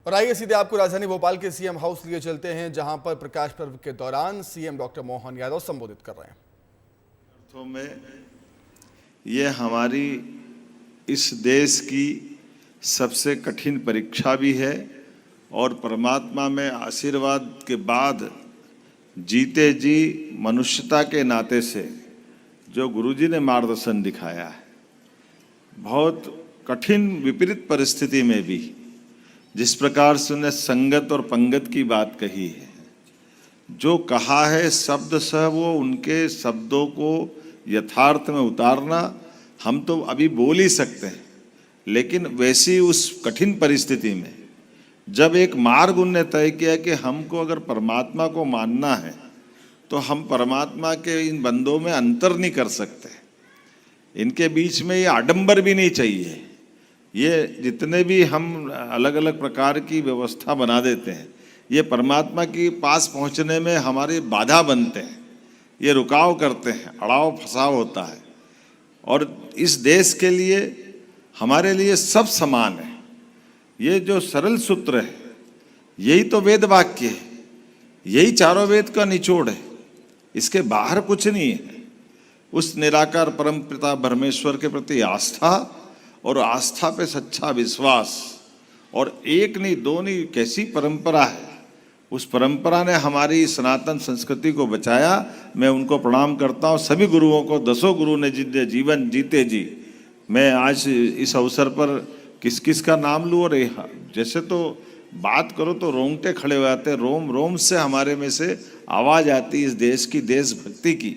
और आइए सीधे आपको राजधानी भोपाल के सीएम हाउस लिए चलते हैं, जहां पर प्रकाश पर्व के दौरान सीएम डॉक्टर मोहन यादव संबोधित कर रहे हैं। अर्थों में ये हमारी इस देश की सबसे कठिन परीक्षा भी है और परमात्मा में आशीर्वाद के बाद जीते जी मनुष्यता के नाते से जो गुरुजी ने मार्गदर्शन दिखाया है, बहुत कठिन विपरीत परिस्थिति में भी जिस प्रकार से उन्हें संगत और पंगत की बात कही है, जो कहा है शब्द सह वो उनके शब्दों को यथार्थ में उतारना हम तो अभी बोल ही सकते हैं, लेकिन वैसी उस कठिन परिस्थिति में जब एक मार्ग उन्होंने तय किया कि हमको अगर परमात्मा को मानना है तो हम परमात्मा के इन बंदों में अंतर नहीं कर सकते, इनके बीच में ये आडंबर भी नहीं चाहिए। ये जितने भी हम अलग अलग प्रकार की व्यवस्था बना देते हैं, ये परमात्मा के पास पहुंचने में हमारी बाधा बनते हैं, ये रुकाव करते हैं, अड़ाव फसाव होता है। और इस देश के लिए हमारे लिए सब समान है। ये जो सरल सूत्र है, यही तो वेद वाक्य है, यही चारों वेद का निचोड़ है, इसके बाहर कुछ नहीं है। उस निराकार परम पिता परमेश्वर के प्रति आस्था और आस्था पे सच्चा विश्वास, और एक नहीं दो नहीं, कैसी परंपरा है, उस परंपरा ने हमारी सनातन संस्कृति को बचाया। मैं उनको प्रणाम करता हूँ, सभी गुरुओं को, दसों गुरु ने जिनने जीवन जीते जी। मैं आज इस अवसर पर किस किस का नाम लूँ, और जैसे तो बात करो तो रोंगटे खड़े हो जाते, रोम रोम से हमारे में से आवाज़ आती इस देश की देशभक्ति की।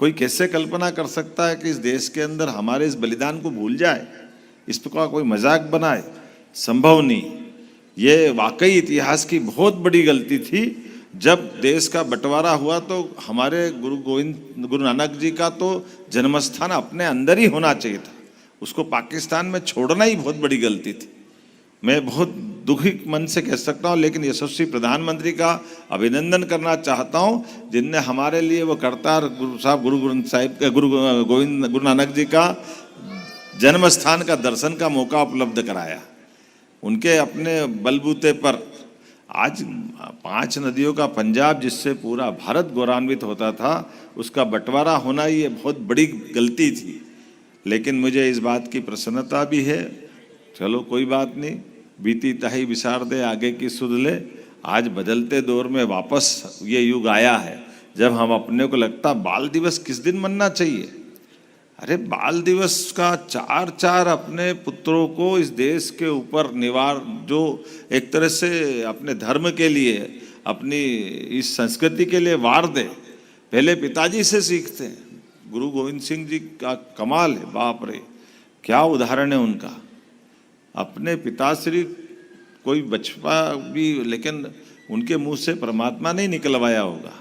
कोई कैसे कल्पना कर सकता है कि इस देश के अंदर हमारे इस बलिदान को भूल जाए, इस पर कोई मजाक बनाए? संभव नहीं। ये वाकई इतिहास की बहुत बड़ी गलती थी। जब देश का बंटवारा हुआ तो हमारे गुरु नानक जी का तो जन्मस्थान अपने अंदर ही होना चाहिए था, उसको पाकिस्तान में छोड़ना ही बहुत बड़ी गलती थी। मैं बहुत दुखी मन से कह सकता हूँ, लेकिन यशस्वी प्रधानमंत्री का अभिनंदन करना चाहता हूँ, जिनने हमारे लिए वो करतार गुरु साहब गुरु नानक जी का जन्म स्थान का दर्शन का मौका उपलब्ध कराया। उनके अपने बलबूते पर आज 5 नदियों का पंजाब, जिससे पूरा भारत गौरवान्वित होता था, उसका बंटवारा होना ये बहुत बड़ी गलती थी। लेकिन मुझे इस बात की प्रसन्नता भी है, चलो कोई बात नहीं, बीती ताही विसार दे आगे की सुध ले। आज बदलते दौर में वापस ये युग आया है जब हम अपने को लगता बाल दिवस किस दिन मनना चाहिए। अरे बाल दिवस का 4 अपने पुत्रों को इस देश के ऊपर निवार, जो एक तरह से अपने धर्म के लिए, अपनी इस संस्कृति के लिए वार दे, पहले पिताजी से सीखते हैं। गुरु गोविंद सिंह जी का कमाल है, बाप रे क्या उदाहरण है उनका। अपने पिताश्री कोई बचपा भी, लेकिन उनके मुंह से परमात्मा नहीं निकलवाया होगा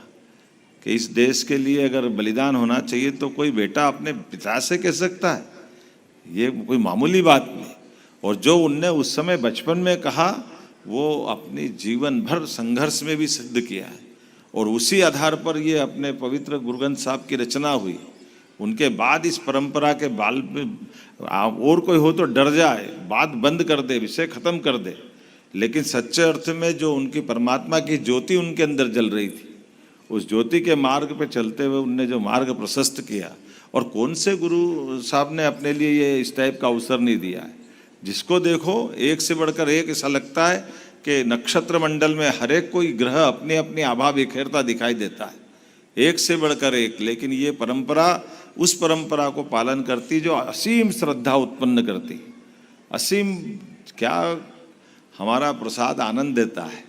कि इस देश के लिए अगर बलिदान होना चाहिए तो कोई बेटा अपने पिता से कह सकता है? ये कोई मामूली बात नहीं। और जो उनने उस समय बचपन में कहा, वो अपनी जीवन भर संघर्ष में भी सिद्ध किया है। और उसी आधार पर ये अपने पवित्र गुरु ग्रंथ साहब की रचना हुई। उनके बाद इस परंपरा के बाल में और कोई हो तो डर जाए, बात बंद कर दे, विषय खत्म कर दे, लेकिन सच्चे अर्थ में जो उनकी परमात्मा की ज्योति उनके अंदर जल रही थी, उस ज्योति के मार्ग पे चलते हुए उनने जो मार्ग प्रशस्त किया। और कौन से गुरु साहब ने अपने लिए ये इस टाइप का अवसर नहीं दिया है? जिसको देखो एक से बढ़कर एक, ऐसा लगता है कि नक्षत्र मंडल में हर एक कोई ग्रह अपनी अपनी आभा बिखेरता दिखाई देता है, एक से बढ़कर एक। लेकिन ये परंपरा उस परंपरा को पालन करती जो असीम श्रद्धा उत्पन्न करती, असीम क्या हमारा प्रसाद आनंद देता है,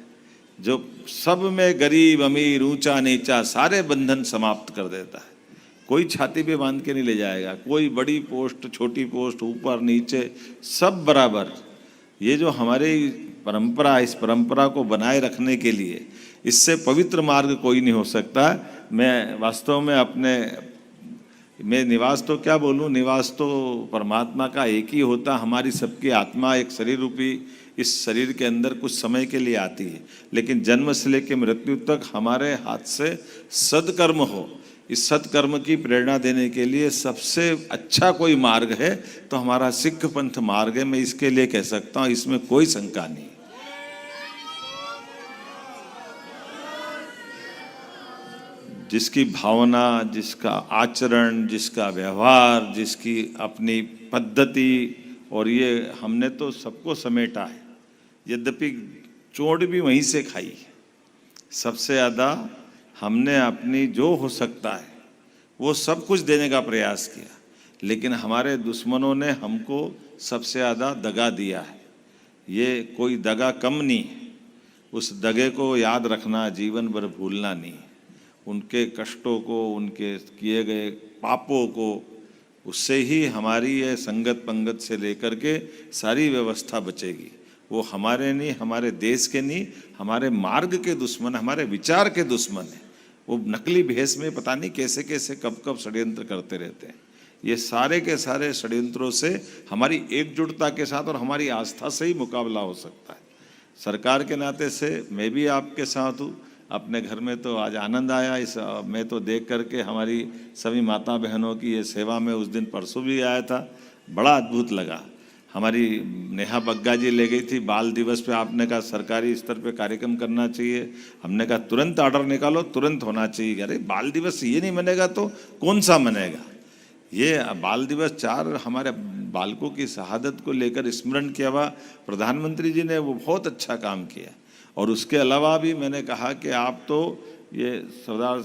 जो सब में गरीब अमीर ऊंचा नीचा सारे बंधन समाप्त कर देता है। कोई छाती पे बांध के नहीं ले जाएगा, कोई बड़ी पोस्ट छोटी पोस्ट, ऊपर नीचे सब बराबर। ये जो हमारी परंपरा है, इस परंपरा को बनाए रखने के लिए इससे पवित्र मार्ग कोई नहीं हो सकता। मैं वास्तव में मैं निवास तो क्या बोलूं, निवास तो परमात्मा का एक ही होता। हमारी सबकी आत्मा एक शरीर रूपी इस शरीर के अंदर कुछ समय के लिए आती है, लेकिन जन्म से लेकर मृत्यु तक हमारे हाथ से सदकर्म हो, इस सत्कर्म की प्रेरणा देने के लिए सबसे अच्छा कोई मार्ग है तो हमारा सिख पंथ मार्ग है। मैं इसके लिए कह सकता हूँ, इसमें कोई शंका नहीं। जिसकी भावना, जिसका आचरण, जिसका व्यवहार, जिसकी अपनी पद्धति, और ये हमने तो सबको समेटा है। यद्यपि चोट भी वहीं से खाई है। सबसे ज़्यादा हमने अपनी जो हो सकता है वो सब कुछ देने का प्रयास किया, लेकिन हमारे दुश्मनों ने हमको सबसे ज़्यादा दगा दिया है। ये कोई दगा कम नहीं है। उस दगे को याद रखना, जीवन भर भूलना नहीं। उनके कष्टों को, उनके किए गए पापों को, उससे ही हमारी ये संगत पंगत से लेकर के सारी व्यवस्था बचेगी। वो हमारे नहीं, हमारे देश के नहीं, हमारे मार्ग के दुश्मन, हमारे विचार के दुश्मन है। वो नकली भेष में पता नहीं कैसे कैसे कब कब षड्यंत्र करते रहते हैं। ये सारे के सारे षड्यंत्रों से हमारी एकजुटता के साथ और हमारी आस्था से ही मुकाबला हो सकता है। सरकार के नाते से मैं भी आपके साथ हूँ। अपने घर में तो आज आनंद आया इस मैं तो देख करके हमारी सभी माता बहनों की ये सेवा में उस दिन परसों भी आया था, बड़ा अद्भुत लगा। हमारी नेहा बग्गा जी ले गई थी बाल दिवस पे, आपने कहा सरकारी स्तर पे कार्यक्रम करना चाहिए। हमने कहा तुरंत ऑर्डर निकालो, तुरंत होना चाहिए। अरे बाल दिवस ये नहीं मनेगा तो कौन सा मनेगा। ये बाल दिवस 4 हमारे बालकों की शहादत को लेकर स्मरण किया हुआ प्रधानमंत्री जी ने, वो बहुत अच्छा काम किया। और उसके अलावा भी मैंने कहा कि आप तो ये सरदार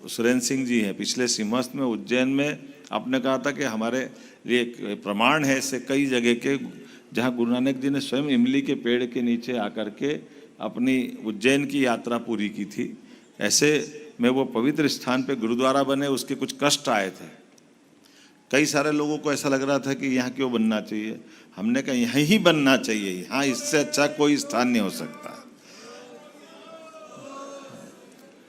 सुरेंद्र सिंह जी हैं, पिछले सिंहस्थ में उज्जैन में आपने कहा था कि हमारे लिए प्रमाण है ऐसे कई जगह के जहाँ गुरु नानक जी ने स्वयं इमली के पेड़ के नीचे आकर के अपनी उज्जैन की यात्रा पूरी की थी। ऐसे में वो पवित्र स्थान पे गुरुद्वारा बने, उसके कुछ कष्ट आए थे। कई सारे लोगों को ऐसा लग रहा था कि यहाँ क्यों बनना चाहिए। हमने कहा यहीं ही बनना चाहिए, यहाँ इससे अच्छा कोई स्थान नहीं हो सकता।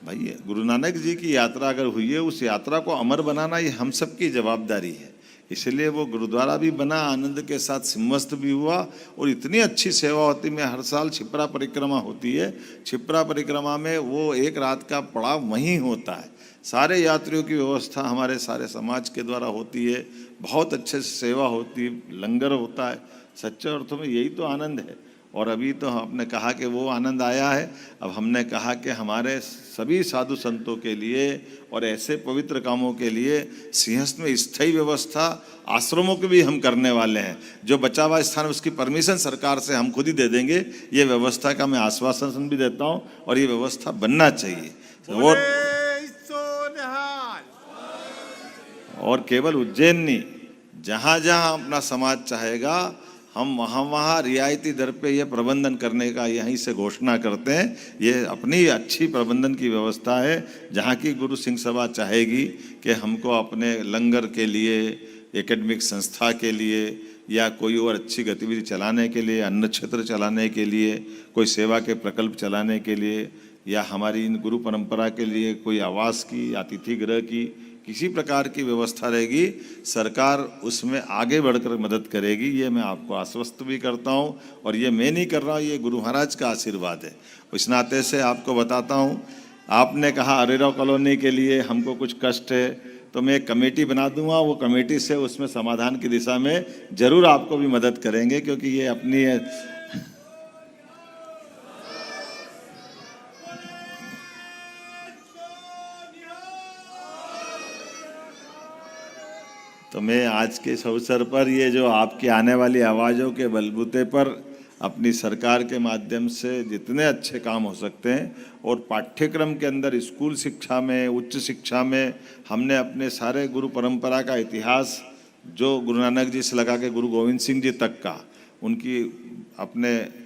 भाई गुरु नानक जी की यात्रा अगर हुई है, उस यात्रा को अमर बनाना ये हम सब की जवाबदारी है। इसलिए वो गुरुद्वारा भी बना, आनंद के साथ सिंहस्थ भी हुआ, और इतनी अच्छी सेवा होती। मैं हर साल क्षिप्रा परिक्रमा होती है, क्षिप्रा परिक्रमा में वो एक रात का पड़ाव वहीं होता है। सारे यात्रियों की व्यवस्था हमारे सारे समाज के द्वारा होती है, बहुत अच्छे से सेवा होती है, लंगर होता है। सच्चे अर्थों में यही तो आनंद है। और अभी तो आपने कहा कि वो आनंद आया है। अब हमने कहा कि हमारे सभी साधु संतों के लिए और ऐसे पवित्र कामों के लिए सिंहस्थ में स्थायी व्यवस्था आश्रमों की भी हम करने वाले हैं। जो बचा हुआ स्थान उसकी परमिशन सरकार से हम खुद ही दे देंगे। ये व्यवस्था का मैं आश्वासन भी देता हूँ, और ये व्यवस्था बनना चाहिए। और केवल उज्जैन नहीं, जहाँ जहाँ अपना समाज चाहेगा हम वहाँ रियायती दर पे ये प्रबंधन करने का यहीं से घोषणा करते हैं। ये अपनी अच्छी प्रबंधन की व्यवस्था है। जहाँ की गुरु सिंह सभा चाहेगी कि हमको अपने लंगर के लिए, एकेडमिक संस्था के लिए, या कोई और अच्छी गतिविधि चलाने के लिए, अन्न क्षेत्र चलाने के लिए, कोई सेवा के प्रकल्प चलाने के लिए, या हमारी इन गुरु परंपरा के लिए कोई आवास की, अतिथि गृह की, किसी प्रकार की व्यवस्था रहेगी, सरकार उसमें आगे बढ़कर मदद करेगी। ये मैं आपको आश्वस्त भी करता हूँ। और ये मैं नहीं कर रहा हूँ, ये गुरु महाराज का आशीर्वाद है। इस नाते से आपको बताता हूँ, आपने कहा अरेराव कॉलोनी के लिए हमको कुछ कष्ट है, तो मैं एक कमेटी बना दूंगा। वो कमेटी से उसमें समाधान की दिशा में जरूर आपको भी मदद करेंगे, क्योंकि ये अपनी तो मैं आज के इस अवसर पर ये जो आपकी आने वाली आवाज़ों के बलबूते पर अपनी सरकार के माध्यम से जितने अच्छे काम हो सकते हैं, और पाठ्यक्रम के अंदर स्कूल शिक्षा में, उच्च शिक्षा में हमने अपने सारे गुरु परंपरा का इतिहास, जो गुरु नानक जी से लगा के गुरु गोविंद सिंह जी तक का, उनकी अपने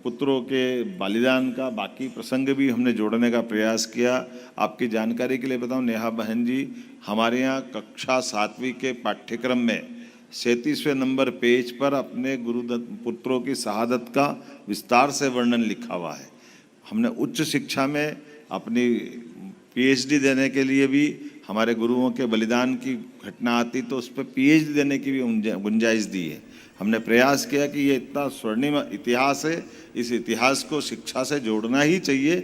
पुत्रों के बलिदान का बाकी प्रसंग भी हमने जोड़ने का प्रयास किया। आपकी जानकारी के लिए बताऊं, नेहा बहन जी, हमारे यहाँ कक्षा 7वीं के पाठ्यक्रम में 37वें नंबर पेज पर अपने पुत्रों की शहादत का विस्तार से वर्णन लिखा हुआ है। हमने उच्च शिक्षा में अपनी पीएचडी देने के लिए भी, हमारे गुरुओं के बलिदान की घटना आती तो उस पर पीएचडी देने की भी गुंजाइश दी है। हमने प्रयास किया कि ये इतना स्वर्णिम इतिहास है, इस इतिहास को शिक्षा से जोड़ना ही चाहिए।